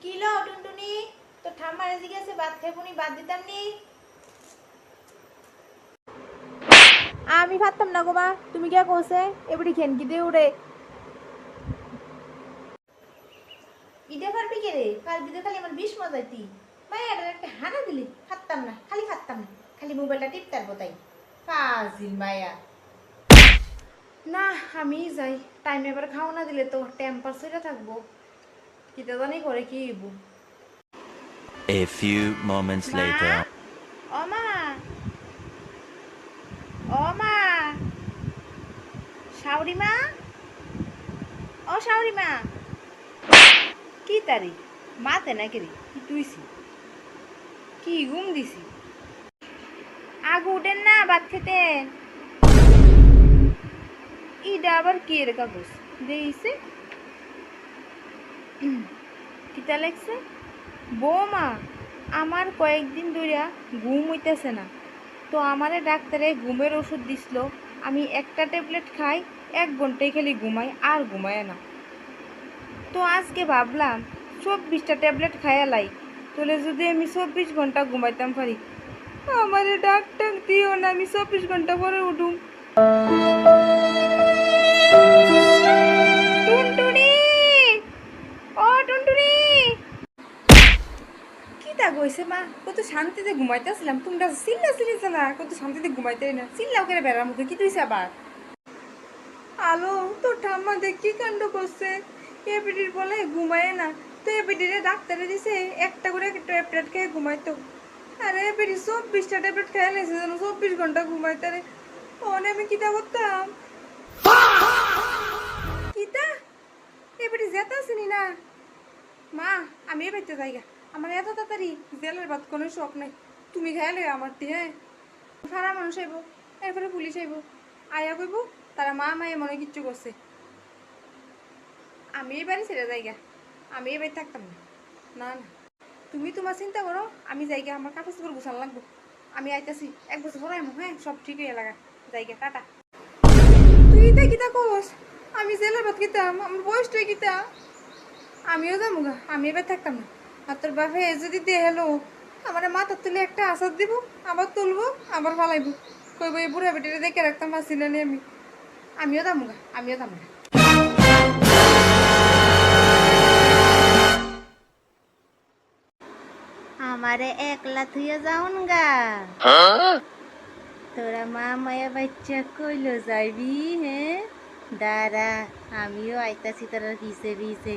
Kilo টুনটুনি তো ঠাম্মারে জিজ্ঞাসা ভাত খাইবুনি ভাত দিতাম নি। আমি ভাবতাম না গো মা, তুমি কে কইছে এবারে খেনকি দিয়ে উড়ে ইটা পারবি কে রে? কাল দিতে খালি আমার বিষ মজাইতি মায়ের একটা হানা দিলি খাতাম না, খালি খাতাম না, খালি মোবাইলটা টিপতার তাই ফাজিল মায়া। না আমি যাই, টাইম এবার খাও না দিলে তো টেম্পার সেটা থাকবো, কিতা জানি করে কি হইব। A few moments মা, later. ও মা, ও মা, শাওরি মা, ও শাওরি মা, কি তারি মাতে না কেরি কি তুইছি কি ঘুম দিছি আগু উঠেন না ভাত খেতেন। ইডা আবার কি এর কাগজ দিয়েছে কিতা লেখছে? বৌমা আমার কয়েকদিন ধরিয়া ঘুম হইতেছে না, তো আমারে ডাক্তারে ঘুমের ওষুধ দিছিল, আমি একটা ট্যাবলেট খাই 1 ঘন্টায় খালি ঘুমাই আর ঘুমায় না। তো আজকে ভাবলাম 24টা ট্যাবলেট খায়ালাই, তাহলে যদি আমি 24 ঘন্টা ঘুমাইতাম পারি। আমারে ডাক্তার দিও না, আমি 24 ঘন্টা পরে উঠুম। টুনটুনি, ও টুনটুনি, কি তা কইছে মা? কত শান্তিতে ঘুমাইতেছিলাম, তোমরা চিল্লা না, কত শান্তিতে ঘুমাইতে না, চিল্লাও করে বেড়ার মুখে কি তুইছে আবার? আলো তোর ঠাম্মা দেখ কি কাণ্ড করছে, এপিডির বলে ঘুমায় না, তো এপিডিরে ডাক্তারে দিছে একটা করে ট্যাবলেট খেয়ে ঘুমাইতো। আরে এপিডি 24টা ট্যাবলেট খেয়ে লেছে যেন 24 ঘন্টা ঘুমাইতে রে। ওনে আমি কিতা করতাম? কিতা এপিডি যেতে আসেনি না মা, আমি বাইতে যাইগা, আমার এত তাড়াতাড়ি জেলের ভাত কোনো শখ নাই, তুমি খাইলে আমার দিয়ে সারা মানুষ আইব, এরপরে পুলিশ আইব, আয়া কইব তারা মা মায়ে মনে কিচ্ছু করছে। আমি এই বাড়ি ছেড়ে যাইগা, আমি এই বাড়ি থাকতাম না। না না, তুমি তোমার চিন্তা করো, আমি যাইগা, আমার কাপড় চোপড় গুছান লাগবো, আমি আইতাছি 1 বছর পর আইমু, হ্যাঁ সব ঠিক হয়ে লাগা, যাইগা টাটা। তুই তাই কিতা কোস? আমি জেলের ভাত খেতাম, আমার বয়সটাই কিতা, আমিও যাবো গা, আমি এবার থাকতাম না। আর তোর বাপে যদি দিয়ে হেলো আমার মাথার তুলে একটা আসাদ দিব, আবার তুলবো আবার ফালাইবো, কইব এই বুড়া বেটিরে দেখে রাখতাম পারছি না নি আমি। আমিও যাবো গা, আমিও যাবো গা। আমারে একলা থুইয়া যাউন গা, তোরা মা মায়া বাচ্চা কইলো যাইবি? হ্যাঁ দাঁড়া, আমিও আইতাছি তোর পিছে পিছে।